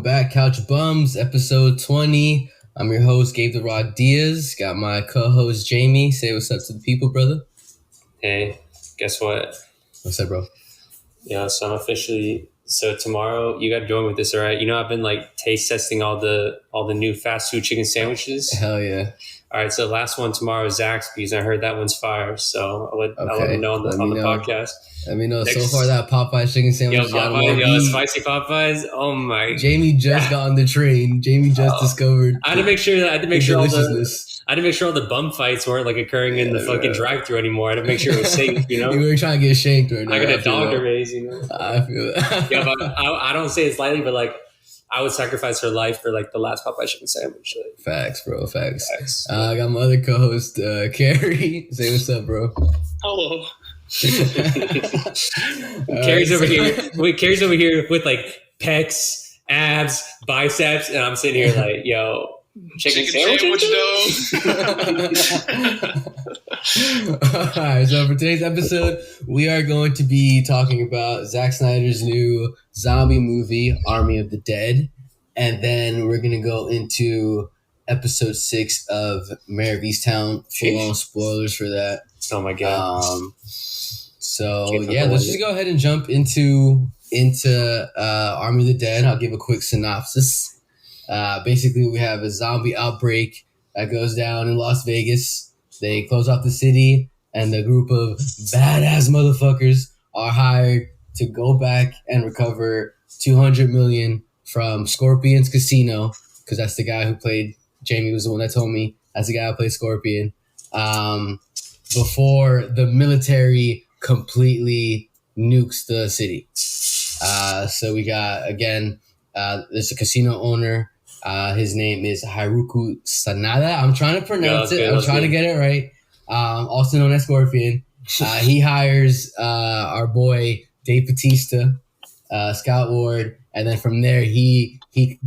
back, Couch Bums, episode 20. I'm your host, Gabe the Rod Diaz. Got my co-host, Jamie. Say what's up to the people, brother. Hey, guess what? What's up, bro? Yeah, so I'm officially... So tomorrow, you got to join with this, all right? You know, I've been like taste testing all the new fast food chicken sandwiches. Hell yeah. All right, so the last one tomorrow is Zaxby's. I heard that one's fire, so I'll let you know on the podcast. Let me know. So far, that Popeyes chicken sandwich. Spicy Popeyes. Oh my! Jamie just got on the train. Jamie just discovered. I had to make sure all the bum fights weren't like occurring in the fucking drive-thru anymore. I had to make sure it was safe. You know, you were trying to get shanked right now. I got a dog to raise. You know, I feel that. Yeah, but I don't say it slightly, but like I would sacrifice her life for like the last Popeye chicken sandwich. Like. Facts, bro. Facts. I got my other co-host, Carrie. Say what's up, bro. Hello. Carrie's over here. Wait, Carrie's over here with like pecs, abs, biceps, and I'm sitting here like, yo, chicken sandwich though. Alright, so for today's episode, we are going to be talking about Zack Snyder's new zombie movie, Army of the Dead, and then we're gonna go into episode 6 of Mare of Easttown. Full-on spoilers for that. Oh my god. So yeah, let's just go ahead and jump into Army of the Dead. I'll give a quick synopsis. Basically, we have a zombie outbreak that goes down in Las Vegas. They close off the city, and the group of badass motherfuckers are hired to go back and recover $200 million from Scorpion's casino, because that's the guy who played. Jamie was the one that told me that's the guy who played Scorpion. Before the military completely nukes the city. So we got, again, there's a casino owner. His name is Haruki Sanada. I'm trying to pronounce it. I'm trying to get it right. Also known as Scorpion. He hires our boy Dave Bautista, Scott Ward, and then from there he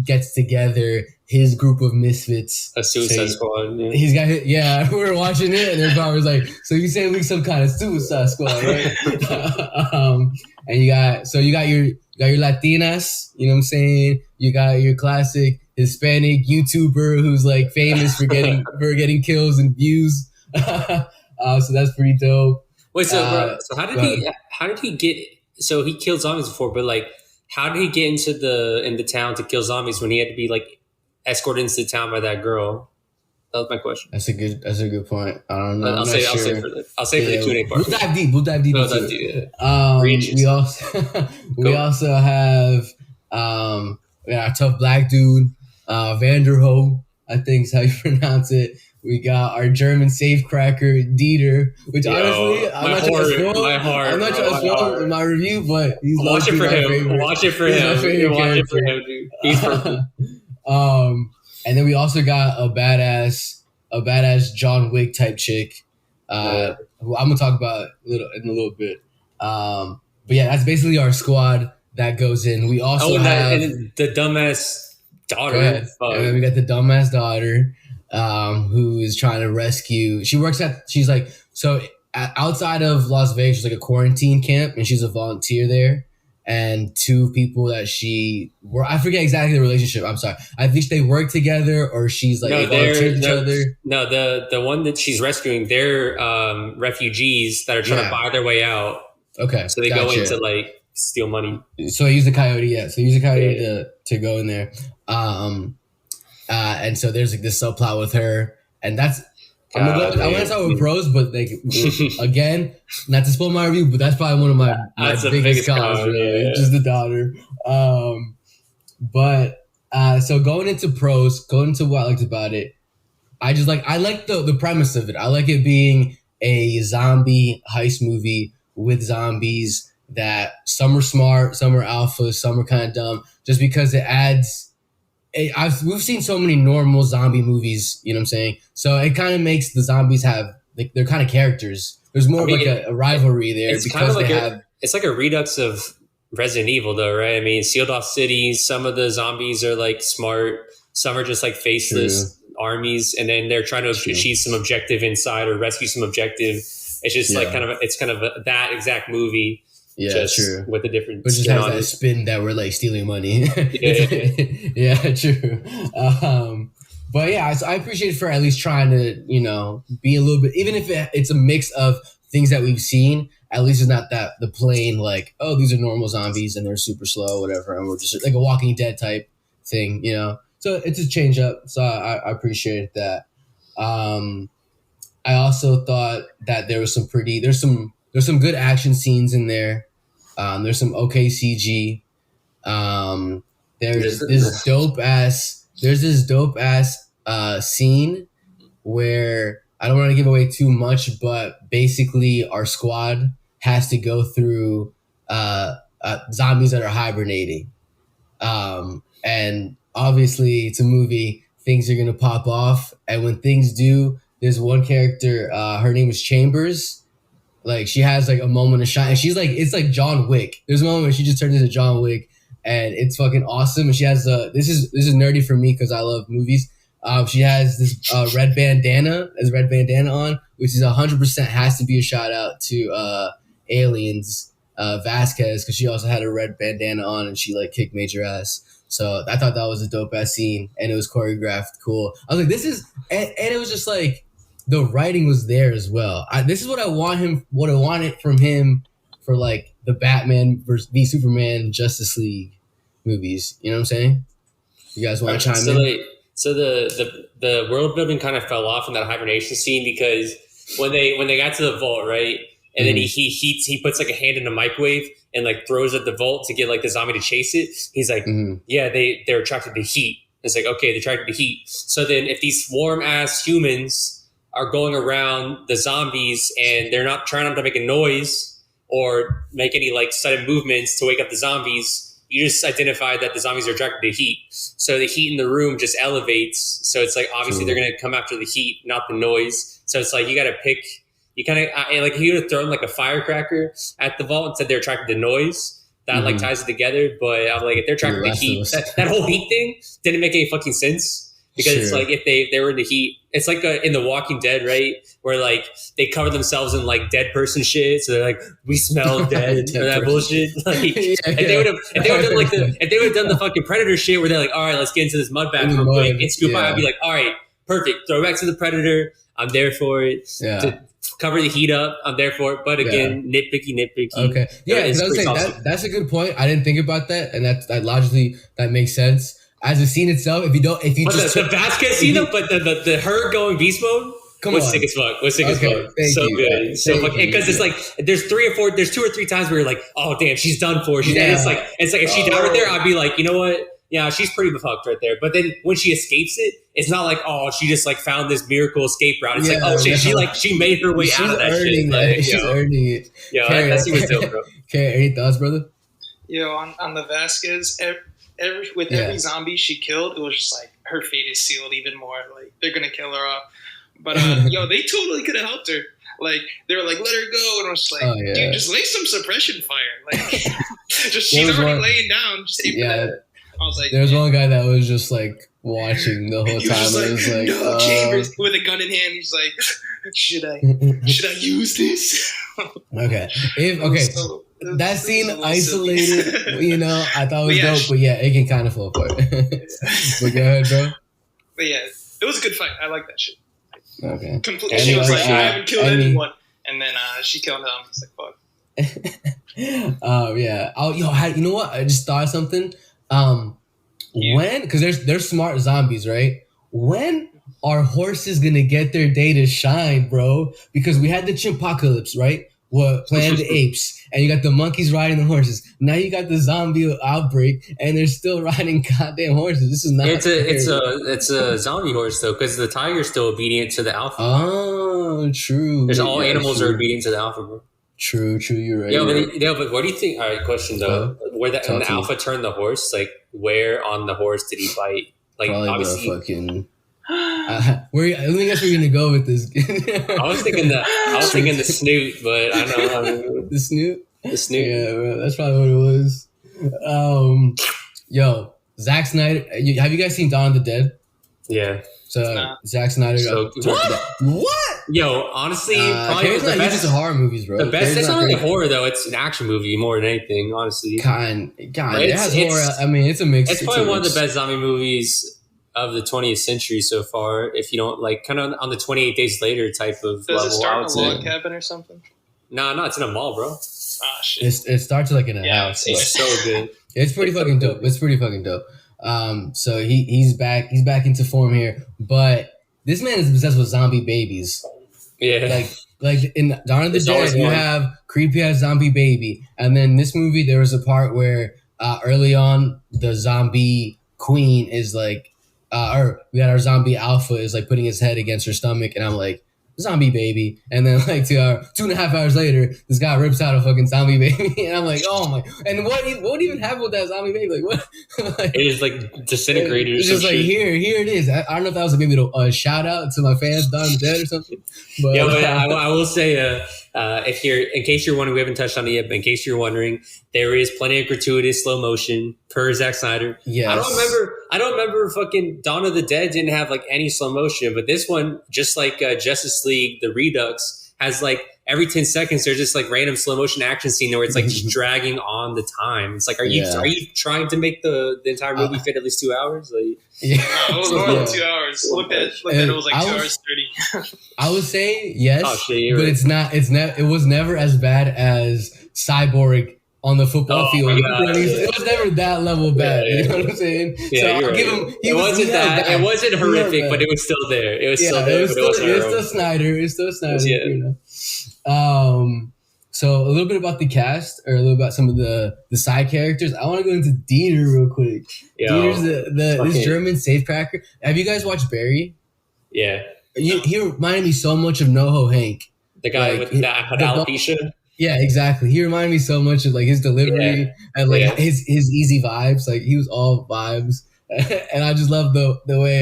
gets together his group of misfits. A Suicide Squad. Yeah. He's got, we were watching it, and everybody was like, "So you saying we some kind of Suicide Squad, right?" And you got your Latinas, you know what I'm saying? You got your classic Hispanic YouTuber who's like famous for getting kills and views. So that's pretty dope. Wait, so how did he get? So he killed zombies before, but like, how did he get into the town to kill zombies when he had to be like escorted into the town by that girl? That was my question. That's a good point. I don't know. I'll say for the Q&A part. We'll dive deep. We also have our tough black dude, Vanderho, I think is how you pronounce it. We got our German safecracker, Dieter, which honestly, I'm not trying to spoil in my review, but he's Watch it for him. Watch it for him, dude. He's perfect. And then we also got a badass John Wick type chick, who I'm gonna talk about in a little bit. But yeah, that's basically our squad that goes in. We also have the dumbass daughter. And then we got the dumbass daughter, who is trying to rescue. She's like, so outside of Las Vegas, there's like a quarantine camp, and she's a volunteer there. And two people that I forget exactly the relationship. I'm sorry. I think they work together, or she's like volunteered each other. No, the one that she's rescuing, they're refugees that are trying to buy their way out. Okay, so they go in to like steal money. So I use the coyote. Yeah, so I use the coyote to go in there. And so there's like this subplot with her, and that's. I want to talk with pros, but like again, not to spoil my review, but that's probably one of my biggest cons, really. Yeah. Just the daughter. So going into what I liked about it, I like the premise of it. I like it being a zombie heist movie with zombies that some are smart, some are alpha, some are kind of dumb, just because it adds. We've seen so many normal zombie movies, you know what I'm saying? So it kind of makes the zombies have, like, they're kind of characters. There's more a rivalry there because kind of like it's like a redux of Resident Evil, though, right? I mean, sealed off cities. Some of the zombies are like smart. Some are just like faceless armies, and then they're trying to achieve some objective inside or rescue some objective. It's just like kind of that exact movie Yeah, just true. with a different But just skin has on that it. spin that we're like stealing money. Yeah. Yeah, true. But yeah, I appreciate for at least trying to, be a little bit, even if it's a mix of things that we've seen. At least it's not that the plain like, oh, these are normal zombies and they're super slow, whatever, and we're just like a Walking Dead type thing, So it's a change up. So I appreciate that. I also thought that there was there's some good action scenes in there. There's some okay CG. Um, there's this dope ass scene where I don't want to give away too much, but basically our squad has to go through zombies that are hibernating. And obviously it's a movie, things are gonna pop off, and when things do, there's one character, her name is Chambers. Like she has like a moment of shine, and she's like, it's like John Wick. There's a moment where she just turns into John Wick, and it's fucking awesome. And she has this is nerdy for me because I love movies. She has this red bandana on, which is 100% has to be a shout out to Aliens Vasquez, because she also had a red bandana on and she like kicked major ass. So I thought that was a dope ass scene, and it was choreographed cool. I was like, this is, and it was just like the writing was there as well. This is what I wanted from him for like the Batman versus the Superman Justice League movies. You know what I'm saying? You guys want to chime in? So the world building kind of fell off in that hibernation scene because when they got to the vault, right, and then he puts like a hand in a microwave and like throws at the vault to get like the zombie to chase it. He's like, yeah, they're attracted to heat. It's like, okay, they're attracted to heat. So then if these warm ass humans are going around the zombies and they're not trying not to make a noise or make any like sudden movements to wake up the zombies, you just identify that the zombies are attracted to heat. So the heat in the room just elevates. So it's like, obviously they're going to come after the heat, not the noise. So it's like, you got to pick, you kind of, like if you would have thrown like a firecracker at the vault and said they're attracted to noise, that like ties it together. But I'm like, if they're attracted to heat, that whole heat thing didn't make any fucking sense. Because it's like if they were in the heat, it's like in The Walking Dead, right? Where like they cover themselves in like dead person shit, so they're like, we smell dead or that bullshit. Like if they would have done the fucking Predator shit, where they're like, all right, let's get into this mud bath real quick and scoop out. I'd be like, all right, perfect, throw back to the Predator. I'm there for it. Yeah. To cover the heat up, I'm there for it. But again, nitpicky. Okay, yeah, because I was saying that's a good point. I didn't think about that, and that logically that makes sense. As a scene itself, if you just the Vasquez scene, but the her going beast mode was sick as fuck. So good, so fucking, because it's like there's two or three times where you're like, oh damn, she's done for. And it's like if she died right there, I'd be like, you know what? Yeah, she's pretty fucked right there. But then when she escapes it, it's not like, oh, she just like found this miracle escape route. It's like, oh shit, she made her way out of that shit. Like, she's earning it. Yeah, that scene was dope, bro. Okay, any thoughts, brother? On the Vasquez. Every zombie she killed, it was just like her fate is sealed even more. Like they're gonna kill her off. But they totally could have helped her. Like they were like, let her go, and I was like, dude, just lay some suppression fire. Like just she's already laying down. Just I was like, there's one guy that was just like watching the whole time. Like, it was like, no, Chambers with a gun in hand. He's like, should I use this? Okay. That scene isolated, I thought it was dope, but yeah, it can kind of fall apart. But go ahead, bro. But yeah, it was a good fight. I like that shit. Okay. Completely. She was like, I haven't killed anyone. And then she killed him. I was like, fuck. Yeah. You know what? I just thought of something. When, because there's smart zombies, right? When are horses gonna get their day to shine, bro? Because we had the chimpacalypse, right? Planet of the Apes, and you got the monkeys riding the horses. Now you got the zombie outbreak, and they're still riding goddamn horses. This is not. It's a zombie horse though, because the tiger's still obedient to the alpha. Oh, true. There's all animals are obedient to the alpha, bro. True. You're right. But what do you think? All right, question though. When the alpha turned the horse, like where on the horse did he bite? Like probably obviously. The fucking. Let me guess where you're gonna go with this. I was thinking the snoot, but I don't know. The snoot. Yeah, bro, that's probably what it was. Zack Snyder. Have you guys seen Dawn of the Dead? Yeah. So Zack Snyder. So, what? Yo, honestly, probably the best. It's horror movies, bro. The best. It's not really horror though. It's an action movie more than anything, honestly. Kind. It has horror. I mean, it's a mix. It's probably one of the best zombie movies of the 20th century so far. If you don't like, kind of on the 28 Days Later type of level. Does it start in a log cabin or something? No, it's in a mall, bro. Ah, shit. It starts like in a house. It's so good. It's pretty fucking dope. It's pretty fucking dope. So he's back. He's back into form here, but this man is obsessed with zombie babies. Yeah, like in Dawn of the Dead, you have creepy ass zombie baby, and then this movie there was a part where early on the zombie queen is like, or we got our zombie alpha is like putting his head against her stomach, and I'm like, zombie baby, and then like 2.5 hours later, this guy rips out a fucking zombie baby, and I'm like, oh my! And what even happened with that zombie baby? Like what? Like, it is like disintegrated. It's just like here it is. I don't know if that was maybe a shout out to my fans, Dawn of the Dead or something. But, yeah, but I will say, in case you're wondering, we haven't touched on it yet, but in case you're wondering, there is plenty of gratuitous slow motion per Zack Snyder. Yes. I don't remember fucking Dawn of the Dead didn't have like any slow motion, but this one, just like Justice League, the Redux, has like every 10 seconds there's just like random slow motion action scene where it's like just dragging on the time. It's like, are you trying to make the entire movie fit at least 2 hours? Like, yeah, it was more than 2 hours. Look at it was like 2 hours 30. I would say yes, Oh, but right. It's not. It was never as bad as Cyborg on the football field. It was never that level bad. Yeah. You know what I'm saying? Yeah, so I'll give him. It wasn't horrific, but it was still there. It was still there. It was still Snyder. It's still Snyder. Yeah. You know. So a little bit about the cast, or a little about some of the side characters. I want to go into Dieter real quick. Dieter's this German safecracker. Have you guys watched Barry? Yeah. He reminded me so much of NoHo Hank. The guy with the alopecia? Yeah, exactly. He reminded me so much of like his delivery and like his easy vibes. Like he was all vibes. And I just love the way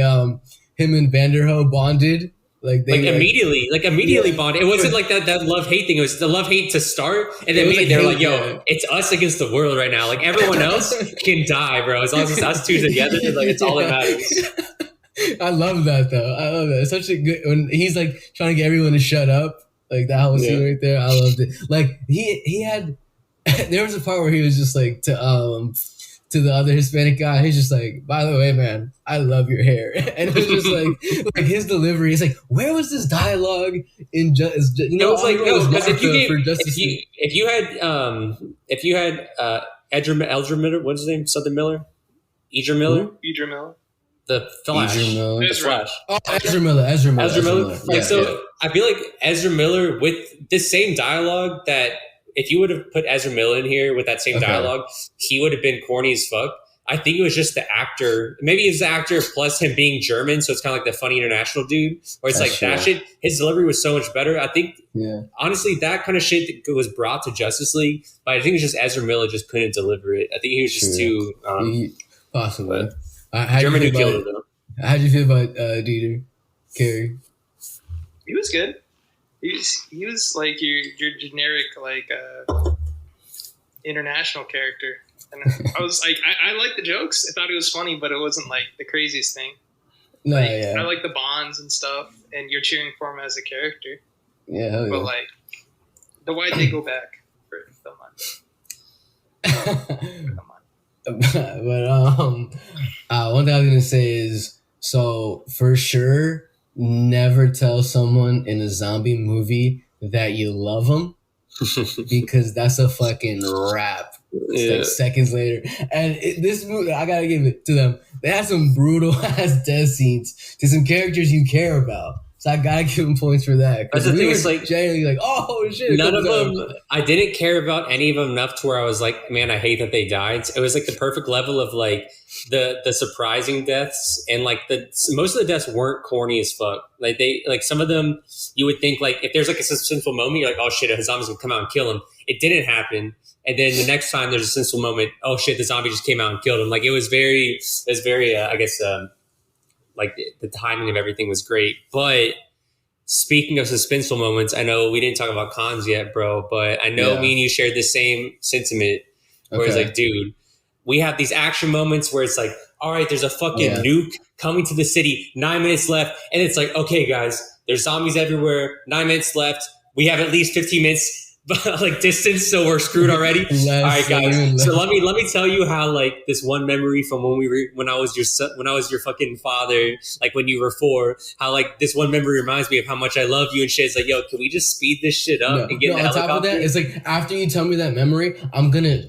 him and Vanderho bonded. Like immediately bonded. It wasn't like that love-hate thing. It was the love-hate to start, and then they're like, yo, it's us against the world right now. Like everyone else can die, bro. As long as it's us two together, like it's all that matters. I love that though. I love that. It's such a good when he's like trying to get everyone to shut up. Like that whole scene right there. I loved it. Like he had there was a part where he was just like to the other Hispanic guy, he's just like, by the way, man, I love your hair. And it was just like his delivery. It's like, where was this dialogue in just you know? It's like no, because if you had Edger Miller, what's his name? Something Miller, Edger Miller. The Flash. The Flash. Oh, Ezra Miller. Yeah, I feel like Ezra Miller with this same dialogue that if you would have put Ezra Miller in here with that same dialogue, he would have been corny as fuck. I think it was just the actor. Maybe it's the actor plus him being German, so it's kind of like the funny international dude. Where it's that shit, his delivery was so much better. I think, honestly, that kind of shit was brought to Justice League, but I think it's just Ezra Miller just couldn't deliver it. I think he was just too... possibly. German who killed it, though. How'd you feel about Dieter, Carrie? He was good. He was like your generic like international character, and I was like I liked the jokes. I thought it was funny, but it wasn't like the craziest thing. No, I like the bonds and stuff, and you're cheering for him as a character. Yeah, but like the why'd they go back for the month? But one thing I was gonna say is, so for sure, never tell someone in a zombie movie that you love them, because that's a fucking wrap. It's like seconds later, and this movie, I gotta give it to them. They had some brutal ass death scenes to some characters you care about. So I gotta give them points for that. That's the thing. It's like genuinely like, oh shit. None of them. I didn't care about any of them enough to where I was like, man, I hate that they died. It was like the perfect level of like the surprising deaths, and like most of the deaths weren't corny as fuck. Like some of them you would think like if there's like a suspenseful moment, you're like, oh shit, a zombie's gonna come out and kill him. It didn't happen. And then the next time there's a suspenseful moment, oh shit, the zombie just came out and killed him. Like it was very I guess like the timing of everything was great. But speaking of suspenseful moments, I know we didn't talk about cons yet, bro, but I know me and you shared the same sentiment where it's like, dude, we have these action moments where it's like, all right, there's a fucking nuke coming to the city. 9 minutes left, and it's like, okay, guys, there's zombies everywhere. 9 minutes left. We have at least 15 minutes. But like distance, so we're screwed already. All right, guys. So let me tell you how like this one memory from when I was your fucking father, like when you were 4, how like this one memory reminds me of how much I love you and shit. It's like, yo, can we just speed this shit up and get in the helicopter? On top of that, it's like after you tell me that memory, I'm gonna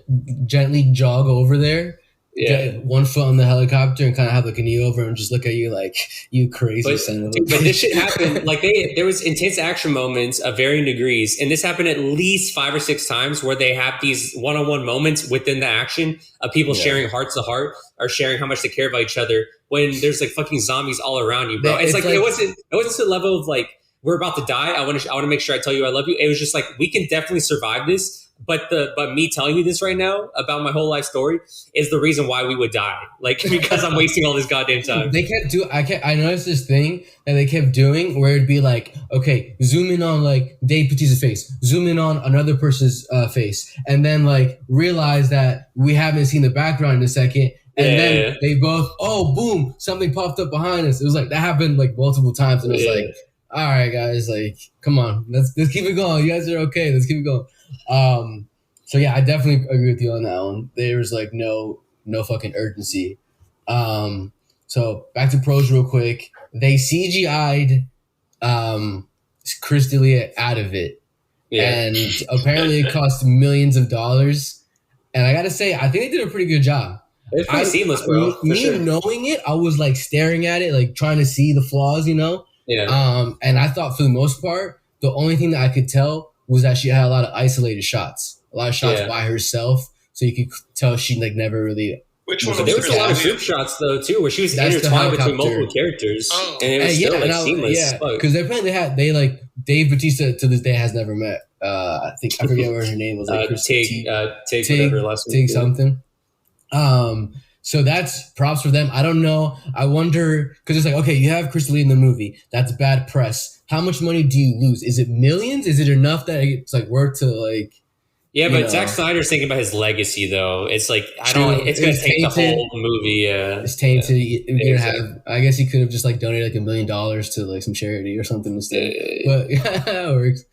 gently jog over there. Get one foot on the helicopter and kind of have like a knee over and just look at you like you crazy son of a bitch. But this shit happened. Like there was intense action moments of varying degrees, and this happened at least 5 or 6 times where they have these one-on-one moments within the action of people sharing heart to heart or sharing how much they care about each other when there's like fucking zombies all around you, bro. It's like it wasn't to the level of like we're about to die. I want to make sure I tell you I love you. It was just like we can definitely survive this. But me telling you this right now about my whole life story is the reason why we would die. Like because I'm wasting all this goddamn time. I noticed this thing that they kept doing where it'd be like, okay, zoom in on like Dave Bautista's face, zoom in on another person's face, and then like realize that we haven't seen the background in a second. And then they both, boom, something popped up behind us. It was like that happened like multiple times, and it was like, all right, guys, like, come on, let's keep it going. You guys are okay. Let's keep it going. So yeah, I definitely agree with you on that one. There was like no fucking urgency. So back to pros real quick. They CGI'd Chris D'Elia out of it, and apparently it cost millions of dollars. And I gotta say, I think they did a pretty good job. It's pretty seamless, bro. Me knowing it, I was like staring at it, like trying to see the flaws, you know. Yeah. And I thought for the most part, the only thing that I could tell was that she had a lot of isolated shots, a lot of shots by herself, so you could tell she like never really. Which one? There was a lot of group shots though too, where she was intertwined between multiple characters, and it was still like seamless. Yeah, because they like Dave Bautista to this day has never met. I forget what her name was. Like Tig, whatever last name. Tig something. So that's props for them. I don't know. I wonder, because it's like, okay, you have Chris D'Elia in the movie. That's bad press. How much money do you lose? Is it millions? Is it enough that it's like worth to like? Yeah, but Zack Snyder's thinking about his legacy, though. It's like it's going to take the whole movie. Yeah, it's tainted. I guess he could have just like donated like $1 million to like some charity or something instead. But yeah, that works.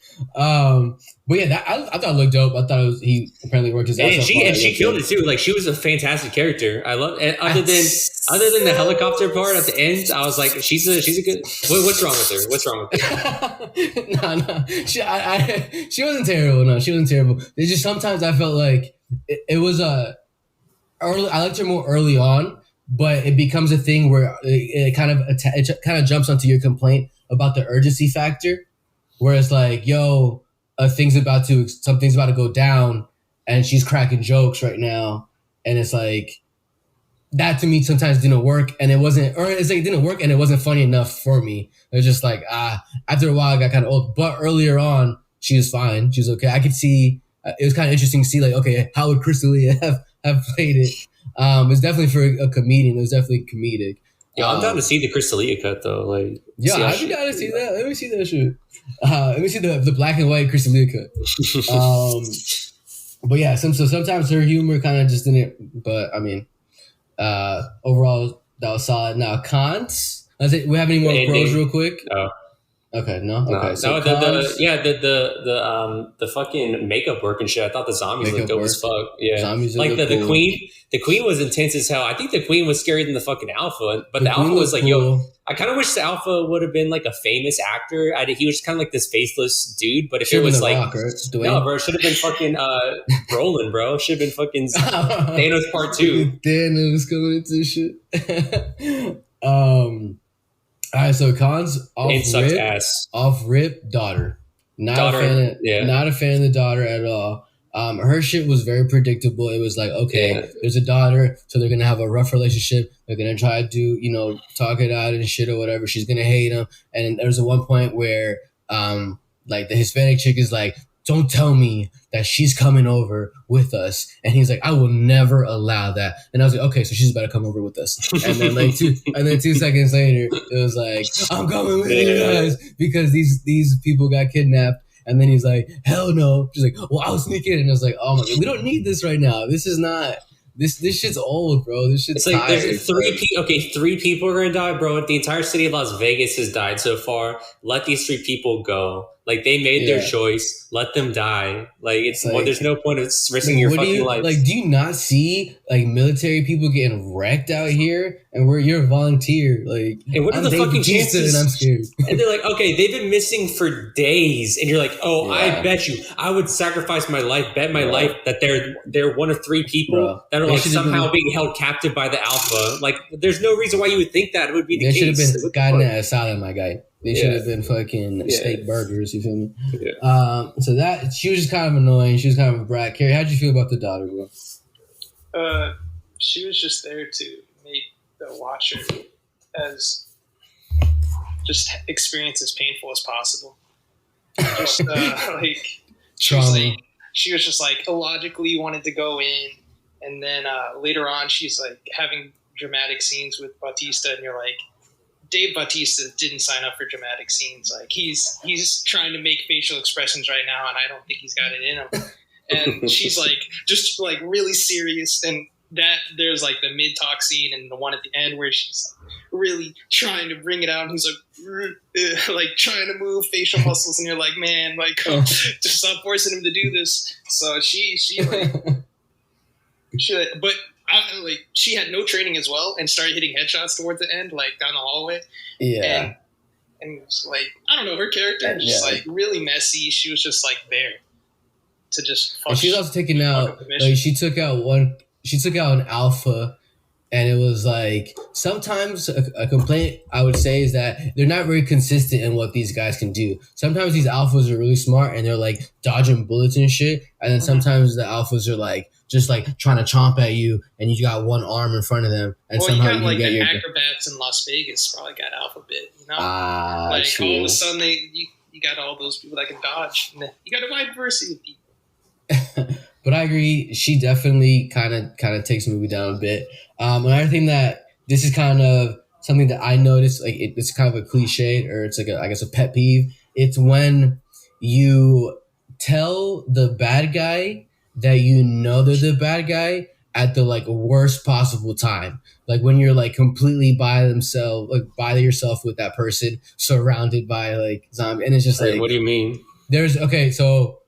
But yeah, I thought it looked dope. I thought he apparently worked his ass off. And she killed it too. Like she was a fantastic character. I love it. Other than the helicopter part at the end, I was like, she's a good. What's wrong with her? What's wrong with her? No. She wasn't terrible. No, she wasn't terrible. It's just sometimes I felt like it was early. I liked her more early on, but it becomes a thing where it kind of jumps onto your complaint about the urgency factor. Where it's like, yo, something's about to go down, and she's cracking jokes right now, and it's like that to me sometimes didn't work, and it wasn't, or it's like it didn't work, and it wasn't funny enough for me. It was just like after a while, I got kind of old. But earlier on, she was fine. She was okay. I could see it was kind of interesting to see like, okay, how would Chris D'Elia have played it? It's definitely for a comedian. It was definitely comedic. Yeah, I'm down to see the Chris D'Elia cut though. Like, yeah, I'd be down to see that. Let me see that shit. Let me see the black and white Chris D'Elia cut. But yeah, sometimes her humor kind of just didn't. But I mean, overall that was solid. Now cons. We have any more pros real quick? Oh. Okay, no. Okay, so the fucking makeup work and shit. I thought the zombies looked dope as fuck. Yeah, zombies like the cool. The queen was intense as hell. I think the queen was scarier than the fucking alpha. But the alpha was like, cool. Yo, I kind of wish the alpha would have been like a famous actor. He was kind of like this faceless dude. But if it was like, Rock, right? No, bro, it should have been fucking Brolin, bro. Should have been fucking Thanos Part 2. Thanos coming into shit. All right, so cons off rip daughter. Not a fan of the daughter at all. Her shit was very predictable. It was like, okay, there's a daughter, so they're gonna have a rough relationship. They're gonna try to do, talk it out and shit or whatever. She's gonna hate him. And there's a one point where, like the Hispanic chick is like, don't tell me that she's coming over with us. And he's like, I will never allow that. And I was like, okay, so she's about to come over with us. And then like 2 seconds later, it was like, I'm coming with you guys because these people got kidnapped. And then he's like, hell no. She's like, well, I'll sneak in. And I was like, oh my God, we don't need this right now. This is not This shit's old, bro. This shit's it's like tired. There's three people are gonna die, bro. The entire city of Las Vegas has died so far. Let these 3 people go. Like they made their choice. Let them die. Like there's no point of risking your fucking life. Like, do you not see like military people getting wrecked out here, and you're a volunteer? Like, and what are the fucking chances? And I'm scared. And they're like, okay, they've been missing for days, and you're like, oh, I bet you, I would sacrifice my life, bet my life that they're one of 3 people that are like somehow being held captive by the Alpha. Like, there's no reason why you would think that it would be the case. They should have been gotten at asylum, my guy. They should have been fucking steak burgers. You feel me? Yeah. So that she was just kind of annoying. She was kind of a brat. Carrie, how'd you feel about the daughter, bro? She was just there to make the watcher as just experience as painful as possible. Just like she was just like illogically wanted to go in, and then later on she's like having dramatic scenes with Bautista, and you're like, Dave Bautista didn't sign up for dramatic scenes. Like he's trying to make facial expressions right now, and I don't think he's got it in him. And she's like just like really serious, and that there's like the mid talk scene and the one at the end where she's like really trying to bring it out, and he's like trying to move facial muscles, and you're like, man, like just stop forcing him to do this. So she but. She had no training as well and started hitting headshots towards the end, like down the hallway. Yeah. And like, I don't know, her character was just like really messy. She was just like there to just fuck. And she was also taking out, like, she took out an alpha, and it was like, sometimes a complaint I would say is that they're not very consistent in what these guys can do. Sometimes these alphas are really smart and they're like dodging bullets and shit. And then sometimes the alphas are like, just like trying to chomp at you, and you got one arm in front of them, and somehow you got like the acrobats in Las Vegas probably got alphabet, you know? Like true. All of a sudden you got all those people that can dodge. You got a wide diversity of people. But I agree, she definitely kind of takes the movie down a bit. Another thing that this is kind of something that I noticed, like it's kind of a cliche, or it's like I guess a pet peeve. It's when you tell the bad guy that you know they're the bad guy at the like worst possible time. Like when you're like completely by yourself with that person, surrounded by like zombie, and it's just like, what do you mean? So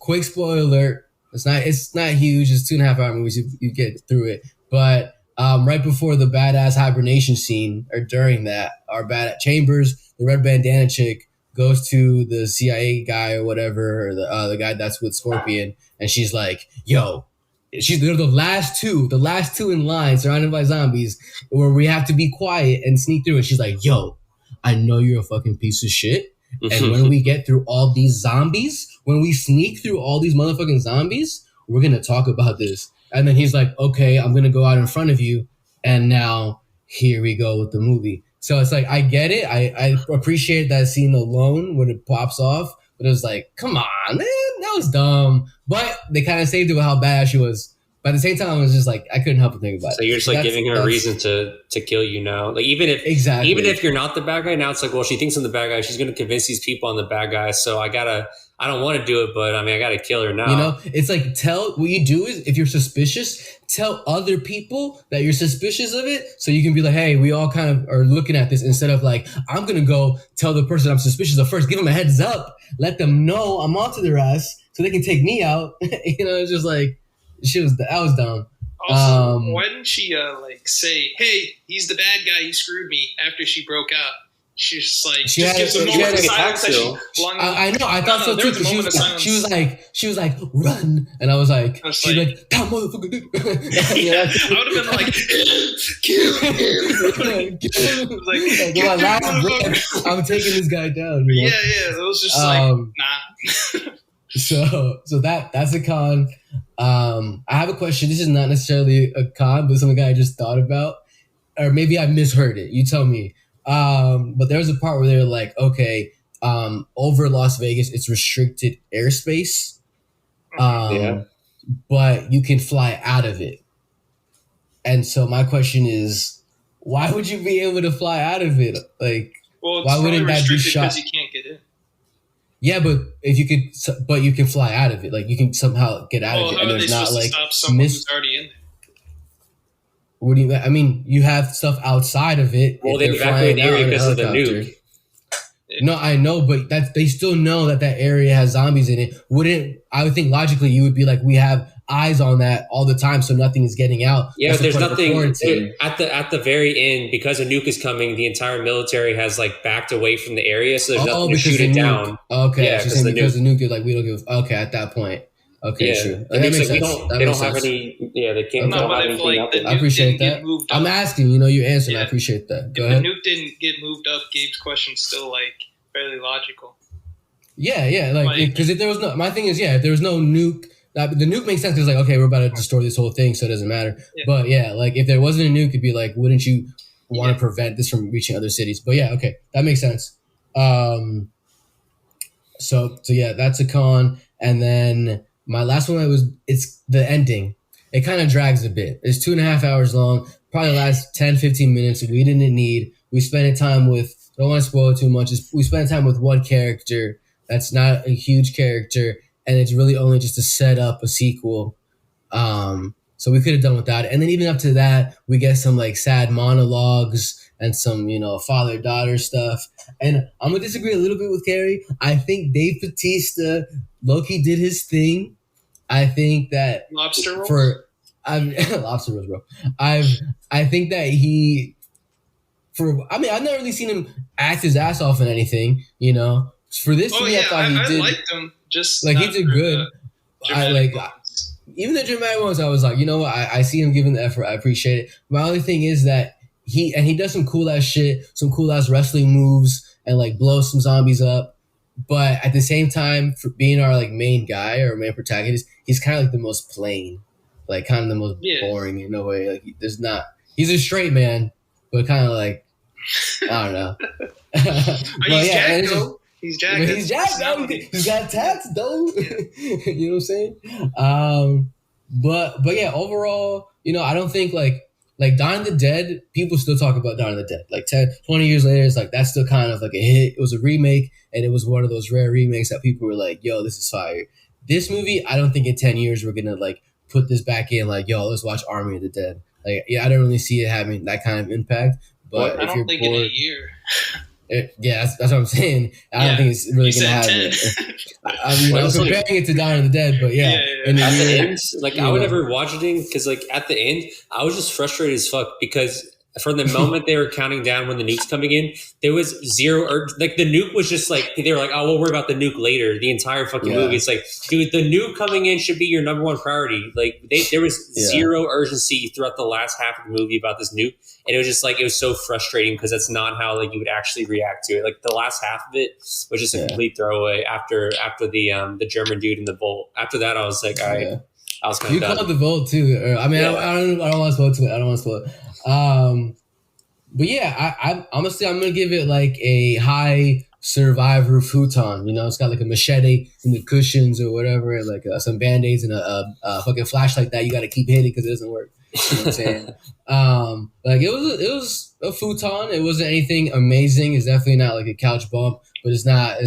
quick spoiler alert. It's not huge. It's 2.5 hour movies. You get through it, but right before the badass hibernation scene, or during that, our bad Chambers, the red bandana chick, goes to the CIA guy or whatever, or the guy that's with Scorpion, and she's like, "Yo, they're the last two in line, surrounded by zombies, where we have to be quiet and sneak through." And she's like, "Yo, I know you're a fucking piece of shit, and when we get through all these zombies, when we sneak through all these motherfucking zombies, we're gonna talk about this." And then he's like, "Okay, I'm gonna go out in front of you," and now here we go with the movie. So it's like, I get it. I appreciate that scene alone when it pops off, but it was like, come on, man, that was dumb. But they kind of saved it with how bad she was. But at the same time, I was just like, I couldn't help but think about it. So you're just like giving her a reason to kill you now. Like even if you're not the bad guy, now it's like, well, she thinks I'm the bad guy. She's going to convince these people I'm the bad guy. So I don't want to do it, but I mean, I got to kill her now. You know, it's like, what you do is, if you're suspicious, tell other people that you're suspicious of it. So you can be like, hey, we all kind of are looking at this, instead of like, I'm going to go tell the person I'm suspicious of first, give them a heads up, let them know I'm onto their ass so they can take me out. You know, it's just like, that was dumb. Also, why didn't she like say, "Hey, he's the bad guy. He screwed me," after she broke out? She's just like, gives a moment of silence. I know. I thought so too. She was like, "Run," and I was like, "She's like, that motherfucker." I would have been like, "Kill him!" Like my last breath, I'm taking this guy down. You know? Yeah. It was just like, nah. So that's a con. I have a question. This is not necessarily a con, but something I just thought about, or maybe I misheard it. You tell me. But there was a part where they were like, okay, over Las Vegas, it's restricted airspace. But you can fly out of it. And so my question is, why would you be able to fly out of it? Like, well, why wouldn't that be shot? Because you can't get in. Yeah, but you can fly out of it. Like, you can somehow get out of it, and there's not like stop someone who's already in there. What do you? I mean, you have stuff outside of it. Well, they evacuate the area because of the nuke. No, I know, but they still know that area has zombies in it. I would think logically you would be like, we have eyes on that all the time, so nothing is getting out. Yeah, there's nothing at the very end because a nuke is coming. The entire military has like backed away from the area, so there's nothing to shoot it down. Okay, yeah, because the nuke is like we don't give. Okay, at that point. Okay, yeah. true. That makes sense. They don't have any. Yeah, they can't. No, but I appreciate that. I'm asking. You answered. Yeah. I appreciate that. Go ahead. The nuke didn't get moved up. Gabe's question still like fairly logical. Yeah, like because if there was no, my thing is if there was no nuke, the nuke makes sense because like okay, we're about to destroy this whole thing, so it doesn't matter. Yeah. But yeah, like if there wasn't a nuke, it'd be like, wouldn't you want to prevent this from reaching other cities? But yeah, okay, that makes sense. So yeah, that's a con, and then. My last one it's the ending. It kind of drags a bit. It's 2.5 hours long, probably last 10, 15 minutes. We didn't need. We spent time with, don't want to spoil too much. We spent time with one character that's not a huge character, and it's really only just to set up a sequel. So we could have done without it. And then even up to that, we get some like sad monologues and some, father-daughter stuff. And I'm going to disagree a little bit with Carrie. I think Dave Bautista, Loki did his thing. I think that lobster rolls. Lobster rolls, bro. I think that I've never really seen him act his ass off in anything. For this, I thought he did. I liked him. Just like he did good. Even the dramatic ones, I was like, you know what? I see him giving the effort. I appreciate it. My only thing is that he does some cool ass shit, some cool ass wrestling moves, and like blows some zombies up. But at the same time, for being our like main guy or main protagonist, he's kind of like the most plain, like kind of the most boring in a way. Like he's a straight man, but kind of like I don't know. He's Jack though. He's Jack. He's Jack though. He's got tats though. Yeah. You know what I'm saying? But yeah, overall, I don't think like Dawn of the Dead, people still talk about Dawn of the Dead. Like 10, 20 years later, it's like that's still kind of like a hit. It was a remake, and it was one of those rare remakes that people were like, yo, this is fire. This movie, I don't think in 10 years we're going to like put this back in like, yo, let's watch Army of the Dead. Like, yeah, I don't really see it having that kind of impact. But if you're bored, in a year. That's what I'm saying. I don't think it's really going to happen. I'm comparing it to Dawn of the Dead, but yeah. And at the end, like I would never watch it because like at the end, I was just frustrated as fuck because from the moment they were counting down when the nuke's coming in, there was zero urge. Like the nuke was just like, they were like, oh, we'll worry about the nuke later. The entire fucking movie. It's like, dude, the nuke coming in should be your number one priority. Like there was zero urgency throughout the last half of the movie about this nuke. And it was just like, it was so frustrating because that's not how like you would actually react to it. Like the last half of it was just a complete throwaway after the German dude in the Volt. After that, I was like, all right. I was kind of done. You called the Volt too. I mean, I don't want to spoil to it. I don't want to spoil it. But yeah, I honestly, I'm going to give it like a high survivor futon. It's got like a machete in the cushions or whatever, and like some Band-Aids and a fucking flashlight that you got to keep hitting because it doesn't work. You know what I'm saying? Like it was a futon. It wasn't anything amazing. It's definitely not like a couch bump, but it's not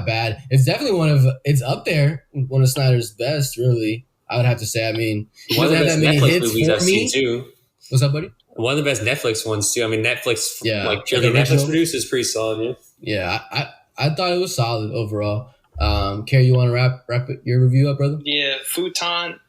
bad. It's definitely it's up there, one of Snyder's best, really. I would have to say. I mean, he doesn't have that many hits for me. Too. What's up, buddy? One of the best Netflix ones too. I mean, Netflix, like purely Netflix produced is pretty solid. Yeah, I thought it was solid overall. Carrie, you want to wrap your review up, brother? Yeah, futon.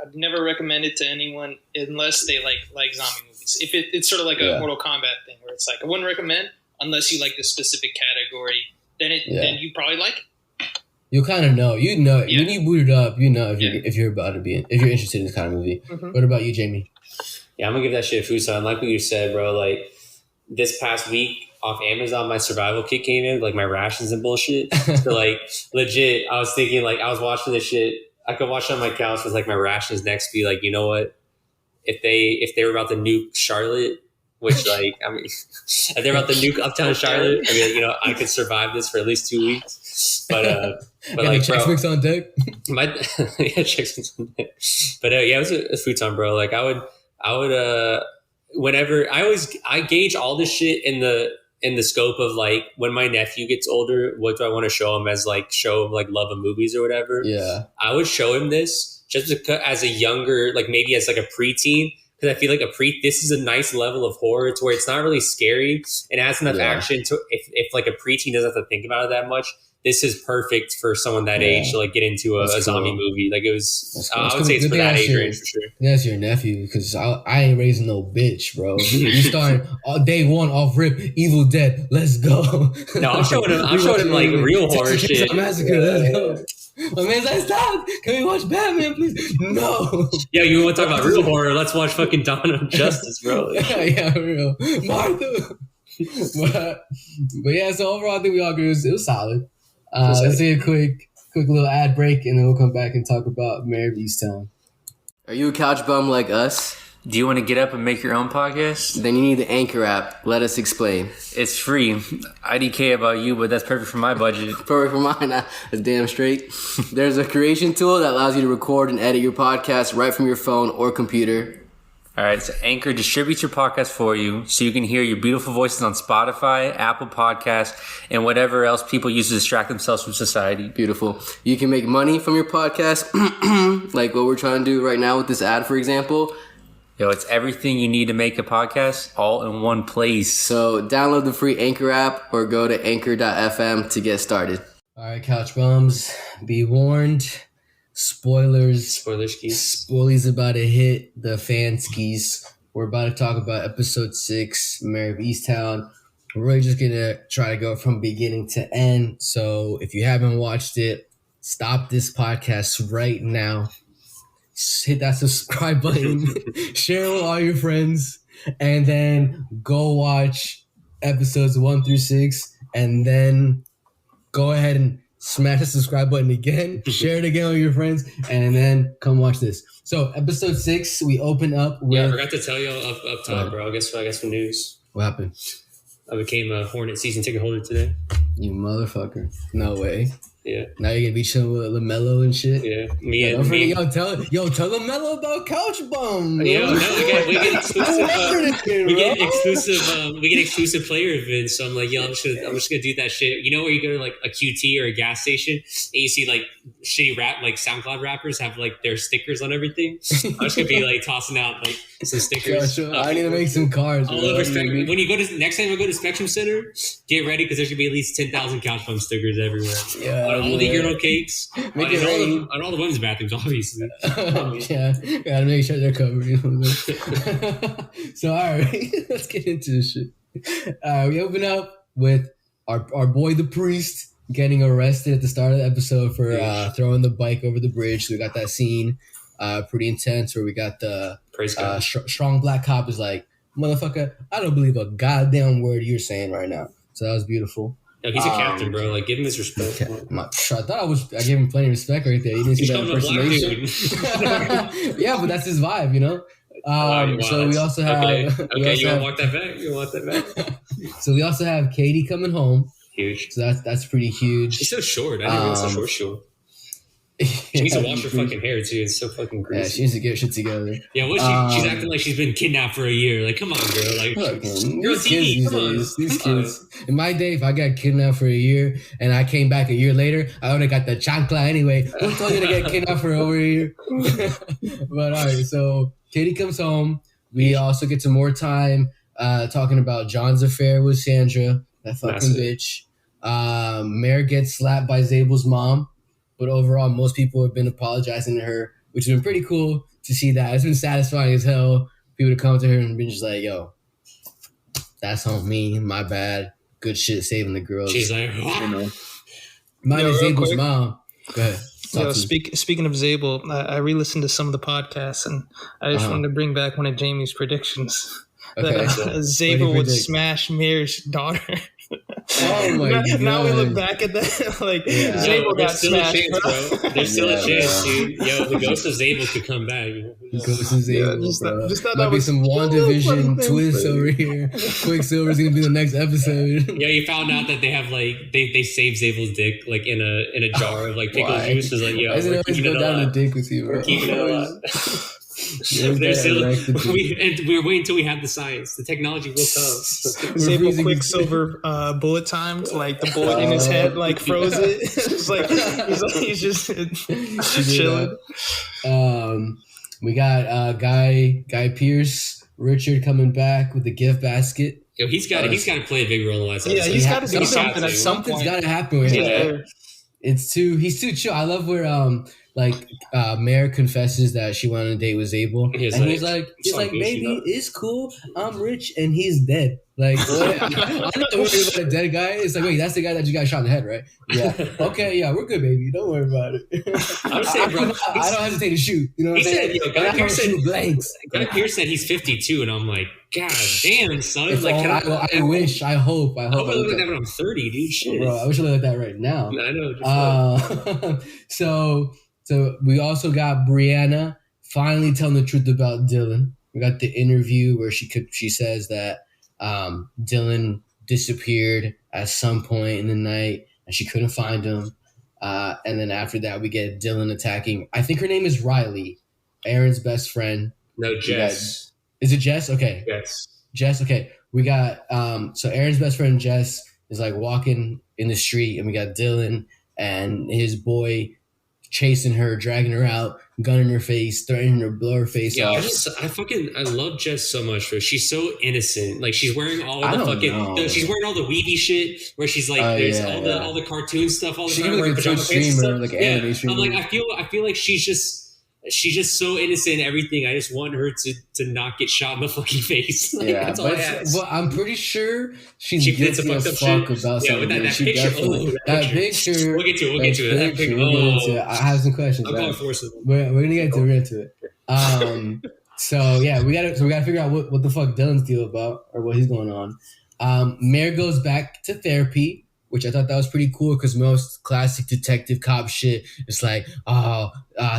I'd never recommend it to anyone unless they like zombie movies. If it's sort of like a Mortal Kombat thing where it's like I wouldn't recommend unless you like the specific category. Then you probably like it. You kind of know. When you boot it up, if you're about to if you're interested in this kind of movie. Mm-hmm. What about you, Jamie? Yeah, I'm gonna give that shit a futon. Like what you said, bro. Like this past week off Amazon, my survival kit came in, like my rations and bullshit. So like legit, I was thinking like I was watching this shit. I could watch it on my couch with like my rations next to me. Like, you know what? If they were about to nuke Charlotte, which like I mean, if they're about to nuke Uptown Charlotte, I mean, I could survive this for at least 2 weeks. But like, Chex Mix on deck. Chex Mix on deck. But it was a futon, bro. Like I would whenever I gauge all this shit in the scope of like when my nephew gets older, what do I want to show him as like love of movies or whatever. Yeah, I would show him this just because as a younger, like maybe as like a preteen, because I feel like this is a nice level of horror to where it's not really scary and has enough action to if like a preteen doesn't have to think about it that much. This is perfect for someone that age to like get into a zombie movie. Like it was, cool. I would say it's for that age range for sure. That's your nephew because I ain't raising no bitch, bro. You starting day one off rip, Evil Dead. Let's go. No, I'm showing him like real horror shit. Massacre. Let's go. My man's like, stop! Can we watch Batman, please? No. Yeah, you want to talk about real horror? Let's watch fucking Dawn of Justice, bro. Yeah, real. Martha. But yeah, so overall, I think we all agree it was solid. Let's take a quick little ad break, and then we'll come back and talk about Mare of Easttown. Are you a couch bum like us? Do you want to get up and make your own podcast? Then you need the Anchor app. Let us explain. It's free. IDK about you, but that's perfect for my budget. Perfect for mine. That's damn straight. There's a creation tool that allows you to record and edit your podcast right from your phone or computer. All right, so Anchor distributes your podcast for you so you can hear your beautiful voices on Spotify, Apple Podcasts, and whatever else people use to distract themselves from society. Beautiful. You can make money from your podcast, like what we're trying to do right now with this ad, for example. Yo, it's everything you need to make a podcast all in one place. So download the free Anchor app or go to anchor.fm to get started. All right, couch bums, be warned. Spoiler skis. Spoilies about to hit the fan skis. We're about to talk about episode 6, Mare of Easttown. We're really just going to try to go from beginning to end. So if you haven't watched it, stop this podcast right now. Hit that subscribe button. Share with all your friends. And then go watch episodes 1 through 6. And then go ahead and smash the subscribe button again, share it again with your friends, and then come watch this. So, episode 6, we open up with... Yeah, I forgot to tell you up top, bro. I guess some news. What happened? I became a Hornet season ticket holder today. You motherfucker. No way. Yeah. Now you're going to be chilling with LaMelo and shit? Yeah. Tell LaMelo about Couch Bum. We get exclusive player events. So I'm like, I'm just gonna do that shit. You know where you go to like a QT or a gas station and you see like shitty rap, like SoundCloud rappers have like their stickers on everything. I'm just gonna be like tossing out like some stickers. I need to make some cards. All over Spectrum. When you go to next time I go to Spectrum Center, get ready because there's gonna be at least 10,000 Couch Bum stickers everywhere. Yeah. On all the urinal cakes, on all the women's bathrooms, obviously. Yeah, gotta make sure they're covered. So, all right, let's get into this shit. We open up with our boy the priest getting arrested at the start of the episode for throwing the bike over the bridge. So we got that scene, pretty intense, where we got the strong black cop is like, motherfucker, I don't believe a goddamn word you're saying right now. So that was beautiful. No, he's a captain, bro. Like, give him his respect. I gave him plenty of respect right there. You didn't see that impersonation. Yeah, but that's his vibe, you know? So we also have... Okay, you want to walk that back? So we also have Katie coming home. Huge. So that's pretty huge. She's so short. I didn't realize how short. She needs to wash her fucking hair too. It's so fucking greasy. Yeah, she needs to get her shit together. Yeah, she's acting like she's been kidnapped for a year. Like, come on, girl. Like, you're on TV. These kids. In my day, if I got kidnapped for a year and I came back a year later, I would have got the chancla anyway. Who told you to get kidnapped for over a year? But all right, so Katie comes home. We also get some more time talking about John's affair with Sandra, that fucking bitch. Mare gets slapped by Zabel's mom. But overall, most people have been apologizing to her, which has been pretty cool to see that. It's been satisfying as hell. People to come to her and be just like, yo, that's on me. My bad. Good shit saving the girls. She's like, you know. Mine is Zabel's mom. Go ahead. Speaking of Zabel, I re-listened to some of the podcasts, and I just wanted to bring back one of Jamie's predictions. Okay, that Zabel would smash Mare's daughter. Oh my god! Now we look back at that, like Zabel got smashed, bro. There's still a chance, dude. Yo, the ghost of Zabel could come back. The ghost of Zabel, bro. Might be some WandaVision twist over here. Quicksilver's gonna be the next episode. Yeah, you found out that they have like they saved Zabel's dick like in a jar of like pickle juice. It's like, yo, we're keeping it alive. We're keeping it alive. We're waiting until we have the science. The technology will come. Zabel Quicksilver bullet timed, like the bullet in his head, like froze it. It's like he's just chilling. We got Guy Pearce, Richard coming back with the gift basket. Yo, he's got to play a big role in the last episode. Yeah, he's got to do something at some Something's point. got to happen with him. He's too chill. I love where Mare confesses that she went on a date with Zabel, and he's like, baby, it's cool. I'm rich and he's dead. Like, what? I'm not worried about a dead guy. It's like, wait, that's the guy that you got shot in the head, right? Yeah. Okay, yeah, we're good, baby. Don't worry about it. I'm saying, bro, I don't hesitate to shoot. You know what I'm saying? Guy Pearce said he's 52, and I'm like, God damn, son. It's like, I hope I look like that when I'm 30, dude. Shit. Bro, I wish I looked like that right now. I know. So we also got Brianna finally telling the truth about Dylan. We got the interview where she says that Dylan disappeared at some point in the night and she couldn't find him. And then after that, we get Dylan attacking. I think her name is Riley, Aaron's best friend. No, Jess. Is it Jess? Okay. Yes. Jess. Okay. We got so Aaron's best friend Jess is like walking in the street, and we got Dylan and his boy chasing her, dragging her out, gun in her face, threatening her, blow her face off. I love Jess so much. Bro. She's so innocent. Like she's wearing all the she's wearing all the weedy shit where she's like, there's all the cartoon stuff all the time. Like a Twitch streamer, like an anime streamer. I'm like, I feel like she's just so innocent in everything. I just want her to not get shot in the fucking face. Like, yeah, that's all I ask. Well, I'm pretty sure she gets a fuck about something. With that picture. That picture. We'll get to it. I have some questions. I'm going for it. We're gonna get into it. So yeah, we gotta figure out what the fuck Dylan's deal about or what he's going on. Mare goes back to therapy, which I thought that was pretty cool because most classic detective cop shit is like,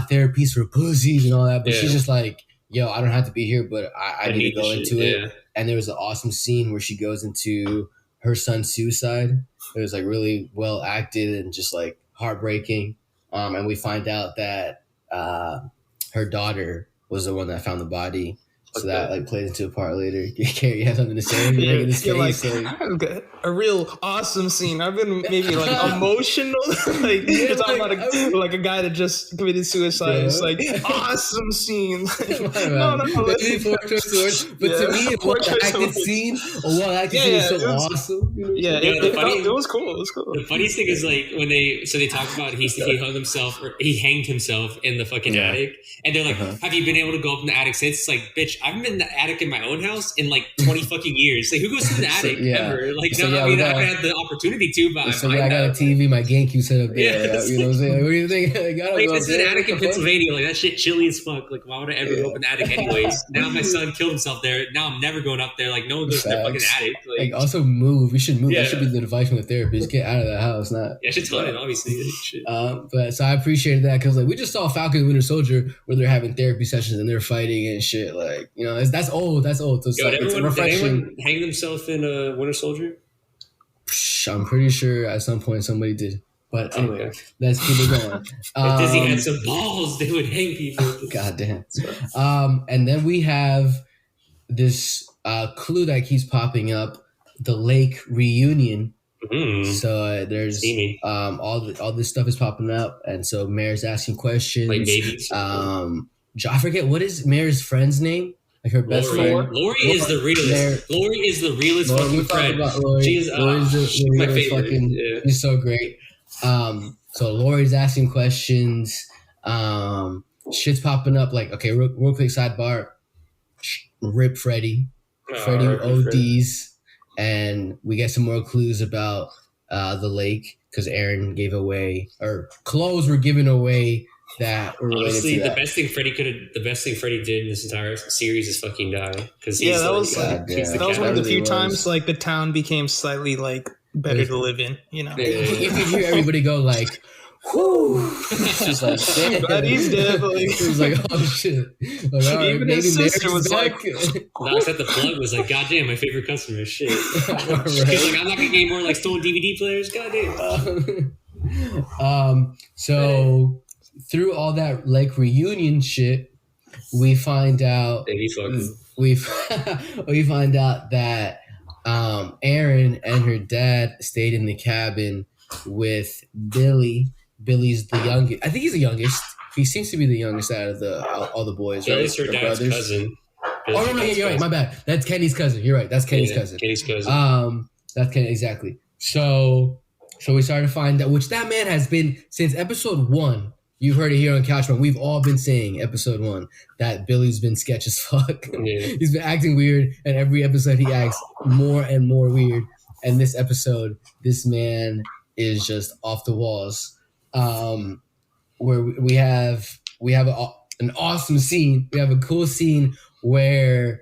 therapy's for pussies and all that. But she's just like, yo, I don't have to be here, but I need to go into it. Yeah. And there was an awesome scene where she goes into her son's suicide. It was like really well acted and just like heartbreaking. And we find out that her daughter was the one that found the body. So that like plays into a part later. Carrie, you have something to say? A real awesome scene. I've been maybe like emotional, like you're talking about a guy that just committed suicide. Yeah. It's like awesome scene. No. But to me, a well-acted scene, is so awesome. It was cool. The funniest thing is like when they talk about he hung himself or he hanged himself in the fucking attic, and they're like, have you been able to go up in the attic since? It's like, bitch, I haven't been in the attic in my own house in like 20 fucking years. Like, who goes to the attic ever? Like, I haven't had the opportunity to, but I got a TV, my GameCube set up there. Yeah, you know what I'm saying? Like, what do you think? This is an attic in Pennsylvania. Like, that shit chilly as fuck. Like, why would I ever go up in the attic anyways? Now my son killed himself there. Now I'm never going up there. Like, no one goes to their fucking attic. Like, also move. We should move. That should be the advice from the therapist. Get out of the house. Not. Yeah, I should tell him, obviously. But so I appreciated that because like we just saw Falcon and Winter Soldier where they're having therapy sessions and they're fighting and shit. Like, you know, that's old. So it's a reflection. Did anyone hang themselves in Winter Soldier? I'm pretty sure at some point somebody did. But anyway, let's keep it going. If Disney had some balls, they would hang people. God damn. And then we have this clue that keeps popping up: the lake reunion. Mm-hmm. So there's all this stuff is popping up, and so Mare's asking questions. Like babies. I forget what is Mare's friend's name. Like her best friend. Lori is the realest. Lori is the realest fucking friend. She's my favorite. She's so great. So Lori's asking questions. Shit's popping up. Like, okay, real quick sidebar. Rip Freddy. Freddy ODs. And we get some more clues about the lake because Aaron gave away, or clothes were given away that were related to that. The best thing Freddy did in this entire series is fucking die. Because that was one of the few times like the town became slightly like better to live in. You know, you could hear everybody go like, "Whoo!" It's just like, damn. But he's dead. It was like, oh shit. Like, even his sister was like, Knox at the plug was like, goddamn, my favorite customer. Shit. He's like, I'm not gonna get more like stolen DVD players. Goddamn. So through all that lake reunion shit, we find out we find out that Aaron and her dad stayed in the cabin with Billy Billy's the youngest. I think he's the youngest. He seems to be the youngest out of all the boys, right? Billy's her dad's brothers. cousin. Oh no, yeah, you're right. My bad. That's Kenny's cousin. You're right. That's Kenny's cousin. Kenny's cousin. That's Kenny exactly. So we started to find that, which that man has been since episode 1. You've heard it here on Couchman. We've all been saying episode 1 that Billy's been sketch as fuck. Yeah. He's been acting weird, and every episode he acts more and more weird. And this episode, this man is just off the walls. Where we have an awesome scene. We have a cool scene where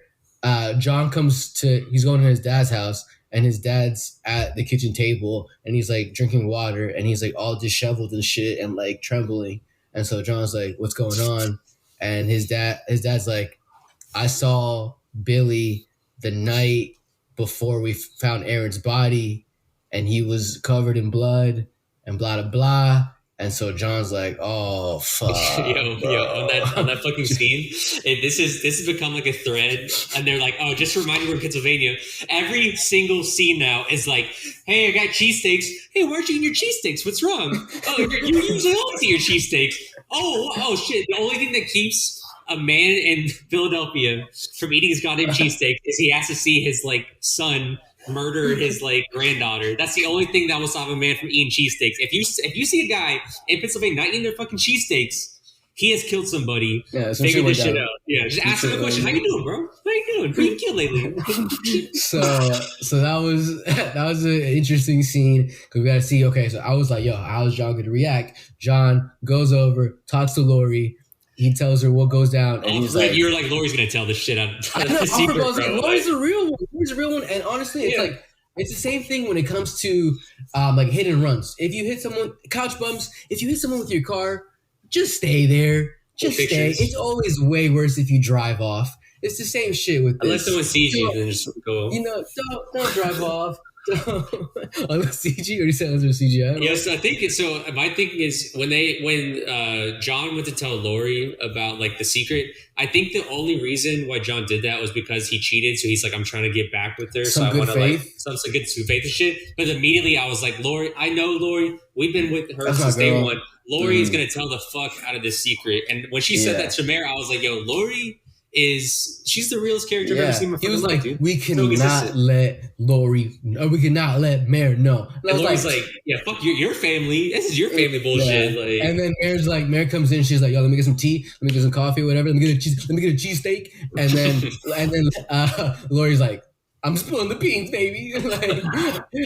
John he's going to his dad's house, and his dad's at the kitchen table, and he's like drinking water, and he's like all disheveled and shit and like trembling. And so John's like, "What's going on?" And his dad's like, "I saw Billy the night before we found Aaron's body, and he was covered in blood and blah blah blah." And so John's like, "Oh fuck, on that fucking scene, this has become like a thread." And they're like, "Oh, just to remind you, we're in Pennsylvania." Every single scene now is like, "Hey, I got cheesesteaks. Hey, why aren't you eating your cheesesteaks? What's wrong? Oh, you're usually all to your cheesesteaks. Oh shit! The only thing that keeps a man in Philadelphia from eating his goddamn cheesesteak is he has to see his like son murder his like granddaughter. That's the only thing that will stop a man from eating cheesesteaks. If you see a guy in Pennsylvania not eating their fucking cheesesteaks, he has killed somebody. Yeah, figure this shit out. Yeah, just ask him a question. How you doing, bro? How you doing? Who you killed lately? So that was an interesting scene because we got to see. Okay, so I was like, yo, how's John going to react? John goes over, talks to Lori. He tells her what goes down, and he's like, "You're like Lori's gonna tell this shit out." The secret, bro. Lori's the real one. Lori's the real one, and honestly, it's like it's the same thing when it comes to like hit and runs. If you hit someone, couch bumps. If you hit someone with your car, just stay there. Just stay. It's always way worse if you drive off. It's the same shit with this. Unless someone sees you, then just go. Don't drive off. Unless CG, or you said unless CGI. Yes, I think it's so. My thinking is when John went to tell Lori about like the secret. I think the only reason why John did that was because he cheated. So he's like, I'm trying to get back with her. So I want to like some good faith and shit. But immediately I was like, Lori, I know Lori. We've been with her since day one. Lori is gonna tell the fuck out of this secret. And when she said that to Mare, I was like, yo, Lori. She's the realest character I've ever seen. He was like, dude. We cannot let Lori, or we cannot let Mare know. And Lori's like, yeah, fuck your family. This is your family bullshit. Yeah. Like, and then Mare comes in. She's like, yo, let me get some tea. Let me get some coffee, whatever. Let me get a cheesesteak. And then Lori's like, I'm spilling the beans, baby. Like,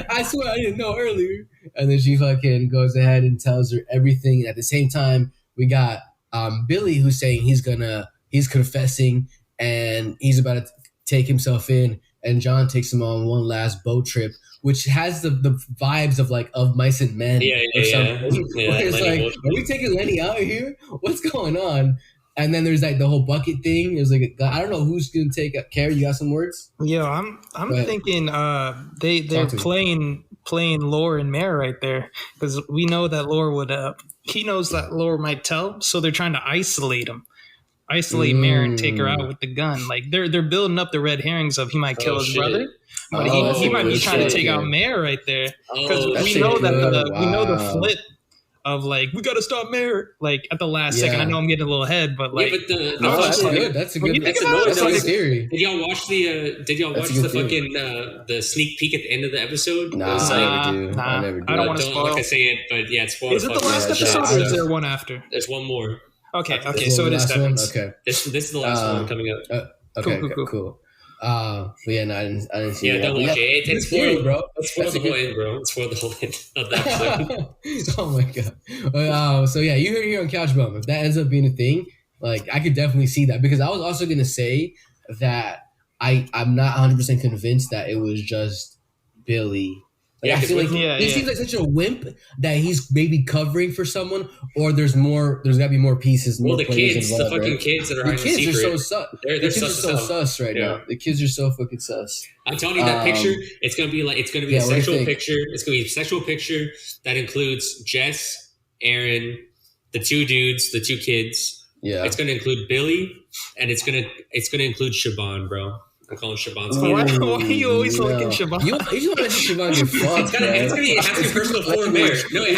I swear I didn't know earlier. And then she fucking goes ahead and tells her everything. At the same time, we got Billy, who's saying he's confessing and he's about to take himself in, and John takes him on one last boat trip, which has the vibes of Mice and Men or something. Yeah, it's like, are we taking Lenny out of here? What's going on? And then there's like the whole bucket thing. There's like I don't know who's gonna take Carrie. You got some words? Yo, I'm thinking they're playing Lore and Mare right there, because we know that Lore would he knows that Lore might tell, so they're trying to isolate Mare and take her out with the gun. Like they're building up the red herrings of he might kill his brother, but he might be trying to take out Mare right there, because we know that we know the flip of like we got to stop Mare like at the last second. I know I'm getting a little ahead, but like that's a good theory. Did y'all watch the fucking the sneak peek at the end of the episode? Nah, I never do. I don't want to spoil. Like I say it, but yeah, it's spoiled. Is it the last episode or is there one after? There's one more. Okay, so it is Stephens. Okay, this is the last one coming up. Cool. But yeah, no, I didn't see it. Yeah, don't watch it. It's spoiled, bro. It's spoiled the whole end, bro. It's spoiled the whole end of the episode. Oh my god. So yeah, you heard it here on Couch Bum. If that ends up being a thing, like I could definitely see that, because I was also gonna say that I'm not 100% convinced that it was just Billy. Like, I feel like he seems like such a wimp that he's maybe covering for someone, or there's gotta be more pieces. Well, the kids, the fucking kids that are hiding the secret. Are so sus. The kids are so sus right now. The kids are so fucking sus. I'm telling you, that picture, it's gonna be a sexual picture. It's gonna be a sexual picture that includes Jess, Aaron, the two dudes, the two kids. Yeah. It's gonna include Billy, and it's gonna include Siobhan, bro. I'm calling Shabonsky. Why are you always looking Shabon? You just want to see Shabon get fucked. It has to be personal for Mare. No, it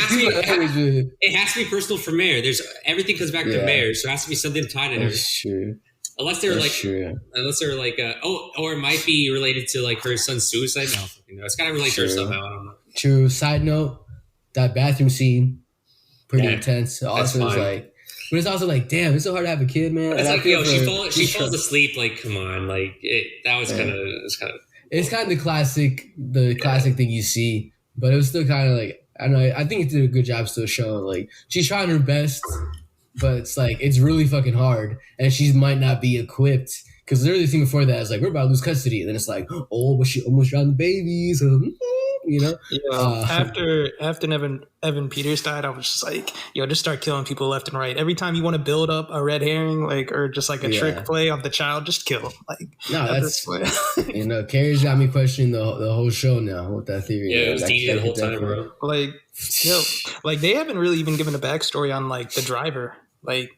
has to be personal for Mare. There's everything comes back to Mare, so it has to be something tied in her. That's true. Unless they're like, or it might be related to like her son's suicide. No, it's gotta relate to her somehow. I don't know. True. Side note, that bathroom scene, pretty intense. Also, it's like, but it's also like, damn, it's so hard to have a kid, man. It's like, yo, she falls asleep. Like, come on, like that was kind of. It's kind of the classic thing you see, but it was still kind of like, I don't know. I think it did a good job still showing like she's trying her best. But it's like, it's really fucking hard. And she might not be equipped. Because the early thing before that is like, we're about to lose custody. And then it's like, oh, but she almost drowned the babies. You know? Yeah. After Evan Peters died, I was just like, yo, just start killing people left and right. Every time you want to build up a red herring, like, or just like a trick play of the child, just kill him. Like, no, that's, Carrie's got me questioning the whole show now with that theory. Yeah, it was DJ the whole time, bro. Like, like they haven't really even given a backstory on like the driver. Like,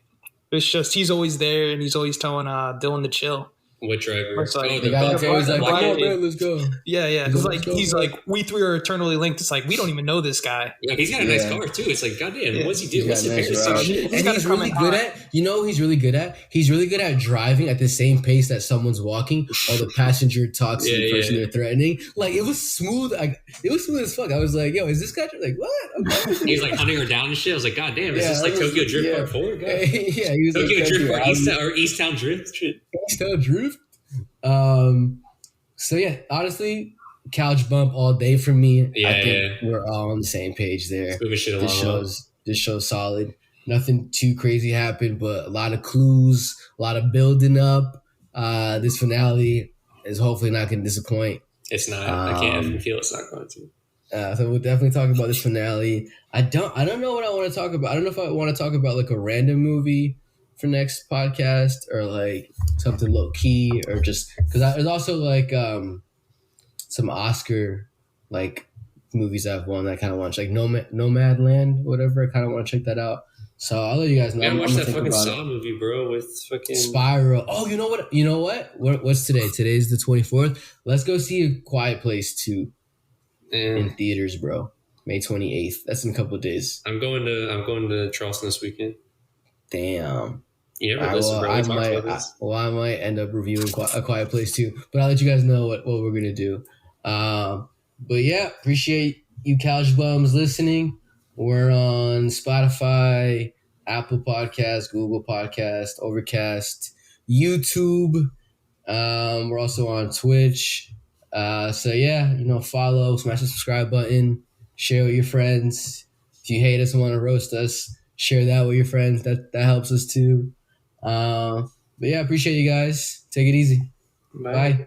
it's just he's always there and he's always telling Dylan to chill. What driver? The guy that's always like, come on, man, let's go. Yeah. It's like he's like, we three are eternally linked. It's like we don't even know this guy. Yeah, he's got a nice car too. It's like, goddamn, what's he do? What's his parents do? And he's really good at. You know, he's really good at. He's really good at driving at the same pace that someone's walking, or the passenger talks to the person they're threatening. Like it was smooth. It was smooth as fuck. I was like, yo, is this guy like what? Okay. He's like hunting her down and shit. I was like, goddamn, is this like Tokyo Drift Part 4? Yeah, he was Tokyo Drift or Easttown Drift. Easttown Drift. So yeah, honestly, couch bump all day for me. I think we're all on the same page there. This show's solid. Nothing too crazy happened, but a lot of clues, a lot of building up. This finale is hopefully not going to disappoint. It's not. I can't even feel it's not going to. So we'll definitely talk about this finale. I don't know what I want to talk about. I don't know if I want to talk about like a random movie for next podcast or like something low key or just because there's also like some Oscar like movies I've won that I kind of want to like Nomadland, whatever. I kind of want to check that out. So I'll let you guys know. I watched that fucking Saw movie, bro, with fucking Spiral. Oh, you know what? What's today? Today's the 24th. Let's go see A Quiet Place 2 in theaters, bro. May 28th. That's in a couple of days. I'm going to Charleston this weekend. Damn. You never listen, bro. I might end up reviewing A Quiet Place too, but I'll let you guys know what we're gonna do. But yeah, appreciate you couch bums listening. We're on Spotify, Apple Podcasts, Google Podcasts, Overcast, YouTube. We're also on Twitch. So yeah, follow, smash the subscribe button, share with your friends. If you hate us and want to roast us, share that with your friends. That helps us too. But yeah, appreciate you guys. Take it easy. Bye.